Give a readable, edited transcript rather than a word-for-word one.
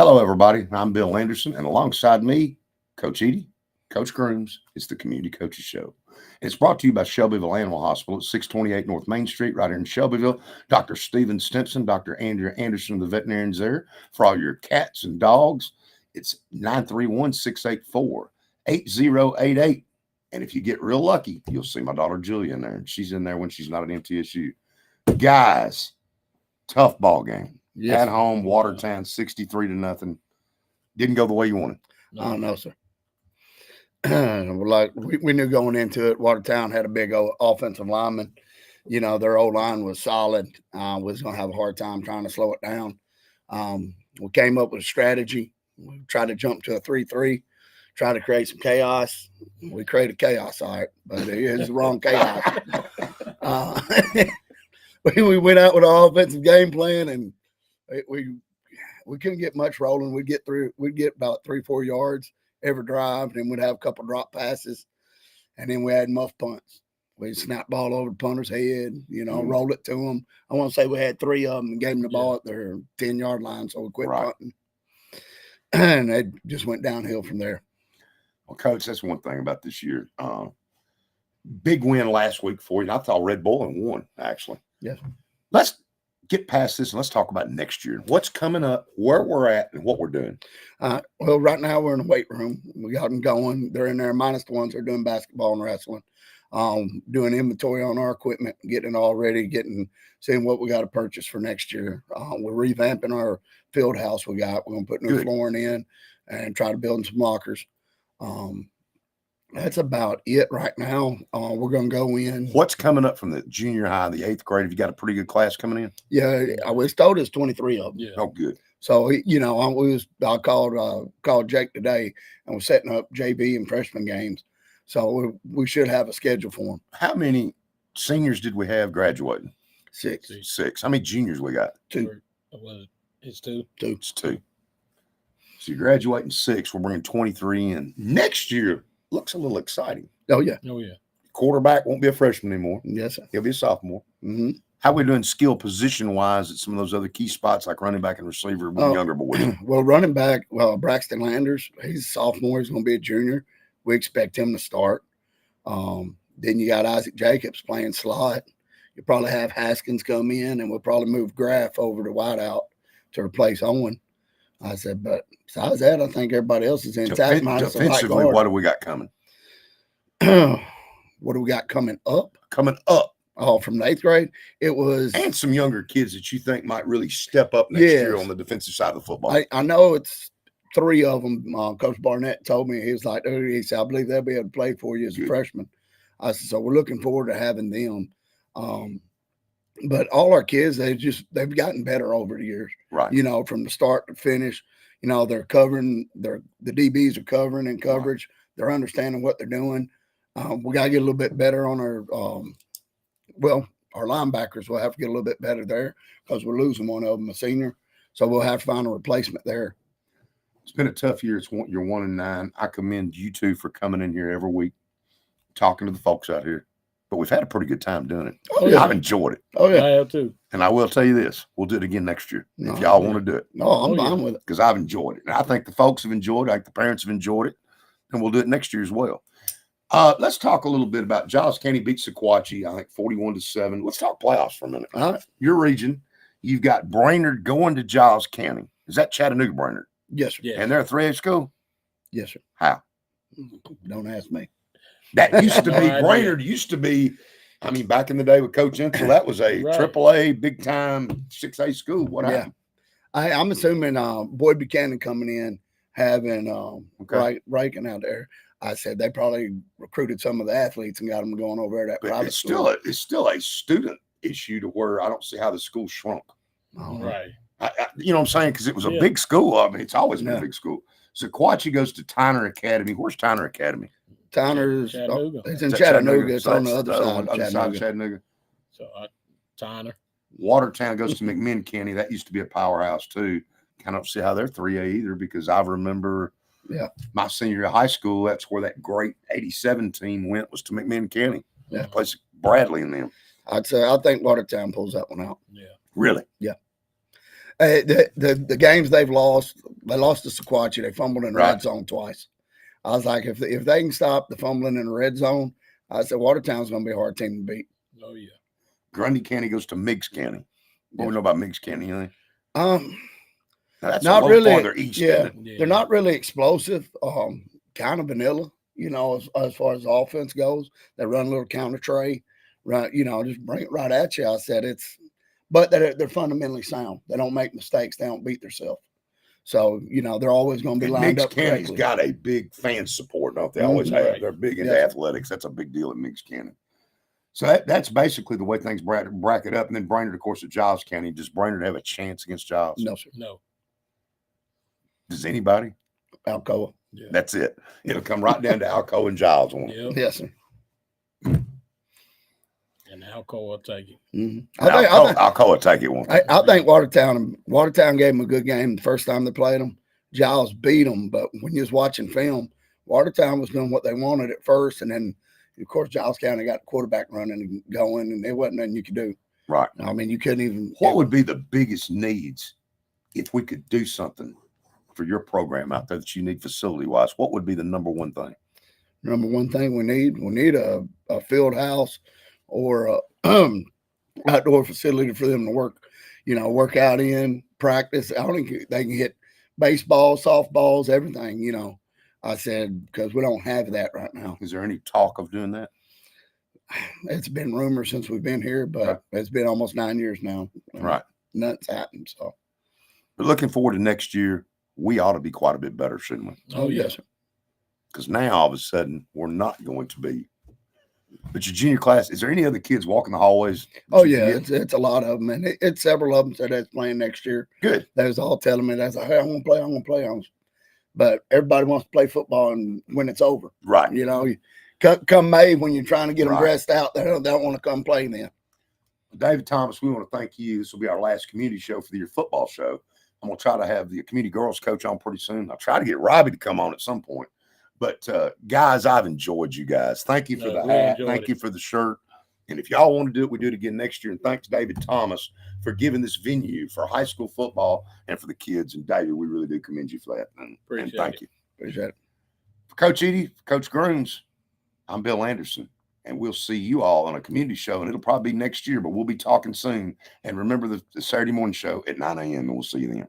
Hello, everybody. I'm Bill Anderson, and alongside me, Coach Edie, Coach Grooms. It's the Community Coaches Show. It's brought to you by Shelbyville Animal Hospital at 628 North Main Street, right here in Shelbyville. Dr. Stephen Stimson, Dr. Andrea Anderson, the veterinarians there. For all your cats and dogs, it's 931-684-8088. And if you get real lucky, you'll see my daughter Julia in there. She's in there when she's not at MTSU. Guys, tough ball game. Yes. At home, Watertown, 63-0. Didn't go the way you wanted. No, sir. Like we knew going into it, Watertown had a big offensive lineman. You know, their O-line was solid. We was going to have a hard time trying to slow it down. We came up with a strategy. We tried to jump to a 3-3, try to create some chaos. We created chaos, all right, but it is the wrong chaos. We went out with an offensive game plan, and we couldn't get much rolling. We'd get about 3-4 yards every drive, and then we'd have a couple drop passes, and then we had muff punts. We'd snap ball over the punter's head, roll it to them. I want to say we had 3 of them and gave them the ball at their 10-yard line, so we quit punting. And it just went downhill from there. Well, Coach, that's one thing about this year. Big win last week for you. I thought Red Bull won, actually. Yes. Let's get past this and let's talk about next year. What's coming up, where we're at, and what we're doing. Well, right now we're in the weight room. We got them going. They're in there, minus the ones that are doing basketball and wrestling. Doing inventory on our equipment, getting it all ready, seeing what we got to purchase for next year. We're revamping our field house we got. We're going to put new flooring in and try to build some lockers. That's about it right now. We're going to go in. What's coming up from the junior high, the 8th grade? Have you got a pretty good class coming in? Yeah, I was told it's 23 of them. Yeah. Oh, good. So, I called Jake today, and we're setting up JV and freshman games. So we should have a schedule for them. How many seniors did we have graduating? 6. 6. How many juniors we got? 2. It's 2. It's 2. So you're graduating 6. We're bringing 23 in. Next year looks a little exciting. Oh, yeah. Quarterback won't be a freshman anymore. Yes, sir. He'll be a sophomore. Mm-hmm. How are we doing skill position-wise at some of those other key spots like running back and receiver with younger boys? Well, running back, Braxton Landers, he's a sophomore. He's going to be a junior. We expect him to start. Then you got Isaac Jacobs playing slot. You probably have Haskins come in, and we'll probably move Graff over to wideout to replace Owen. I said, but besides that, I think everybody else is intact. Defensively, what do we got coming? What do we got coming up? Coming up. Oh, from the 8th grade, it was. And some younger kids that you think might really step up next year on the defensive side of the football. I know it's 3 of them. Coach Barnett told me, he said, I believe they'll be able to play for you as a freshman. I said, so we're looking forward to having them. But all our kids, they've gotten better over the years. Right. From the start to finish, they're covering, the DBs are covering and coverage. Right. They're understanding what they're doing. We got to get a little bit better on our linebackers. We'll have to get a little bit better there because we're losing one of them, a senior. So we'll have to find a replacement there. It's been a tough year. You're 1-9. I commend you two for coming in here every week, talking to the folks out here. But we've had a pretty good time doing it. Oh, yeah. I've enjoyed it. Oh, yeah. I have too. And I will tell you this. We'll do it again next year if y'all want to do it. No, I'm fine with it. Because I've enjoyed it. And I think the folks have enjoyed it. I think the parents have enjoyed it. And we'll do it next year as well. Let's talk a little bit about Giles County beat Sequatchie, I think 41-7. Let's talk playoffs for a minute. All right. Your region, you've got Brainerd going to Giles County. Is that Chattanooga Brainerd? Yes, sir. Yeah. And they're a 3A school? Yes, sir. How? Don't ask me. That used to be, Brainerd used to be, back in the day with Coach Insel, that was a AAA, big-time 6A school. What happened? I'm assuming Boyd Buchanan coming in, having Rankin out there. I said they probably recruited some of the athletes and got them going over at that private school. It's still a student issue to where I don't see how the school shrunk. Oh, right. You know what I'm saying? Because it was a big school. It's always been a big school. Sequatchie goes to Tyner Academy. Where's Tyner Academy? Tyner's Chattanooga. It's in Chattanooga. It's on the other side of Chattanooga. So Tyner. Watertown goes to McMinn County. That used to be a powerhouse too. I don't see how they're 3A either because I remember my senior year of high school, that's where that great 87 team went, was to McMinn County. Yeah. Place Bradley and them. I think Watertown pulls that one out. Yeah. Really? Yeah. The games they've lost, they lost to Sequatchie. They fumbled in the Right. red zone twice. I was like, if they can stop the fumbling in the red zone, I said Watertown's going to be a hard team to beat. Oh yeah. Grundy County goes to Meigs County. What do we know about Meigs County? Anything? Now, that's Not a little really. farther east, Yeah, isn't it? Yeah. they're not really explosive. Kind of vanilla, as far as the offense goes. They run a little counter tray, right? Just bring it right at you. I said but they're fundamentally sound. They don't make mistakes. They don't beat themselves. So they're always going to be And lined Meigs up County's correctly. got a big fan support, don't they? Always Mhm. have. Right. They're big into Yes, sir. athletics. That's a big deal at Meigs County. So that's basically the way things bracket up. And then Brainerd, of course, at Giles County. Does Brainerd have a chance against Giles? No, sir. No. Does anybody? Alcoa. Yeah. That's it. It'll come right down to Alcoa and Giles on it. Yep. Yes, sir. And Alcoa will take it. Mm-hmm. Alcoa will take it one. I think Watertown gave them a good game the first time they played them. Giles beat them, but when you was watching film, Watertown was doing what they wanted at first, and then of course Giles County got the quarterback running and going, and there wasn't nothing you could do. Right. I mean, you couldn't even. What would be the biggest needs if we could do something for your program out there that you need facility wise? What would be the number one thing? Number one thing we need a field house or a outdoor facility for them to work out in, practice. I don't think they can hit baseball, softballs, everything. I said, because we don't have that right now. Is there any talk of doing that? It's been rumors since we've been here, but Right. it's been almost 9 years now. Right. Nothing's happened. So, But looking forward to next year, we ought to be quite a bit better, shouldn't we? Oh yeah. yes, sir. Because now all of a sudden we're not going to be. But your junior class, is there any other kids walking the hallways? Oh yeah, it's a lot of them, and it's several of them that that's playing next year. Good. They was all telling me that's like, hey, I'm gonna play. But everybody wants to play football, and when it's over, Right. Come May when you're trying to get them Right. dressed out, they don't want to come play then. David Thomas, we want to thank you. This will be our last community show for the year football show. I'm going to try to have the community girls coach on pretty soon. I'll try to get Robbie to come on at some point. But guys, I've enjoyed you guys. Thank you for the We hat. enjoyed Thank it. you for the shirt. And if y'all want to do it, we do it again next year. And thanks, David Thomas, for giving this venue for high school football and for the kids. And David, we really do commend you for that. And Appreciate thank it. you. Appreciate it. For Coach Edie, Coach Grooms, I'm Bill Anderson. And we'll see you all on a community show. And it'll probably be next year, but we'll be talking soon. And remember the Saturday morning show at 9 a.m. And we'll see you then.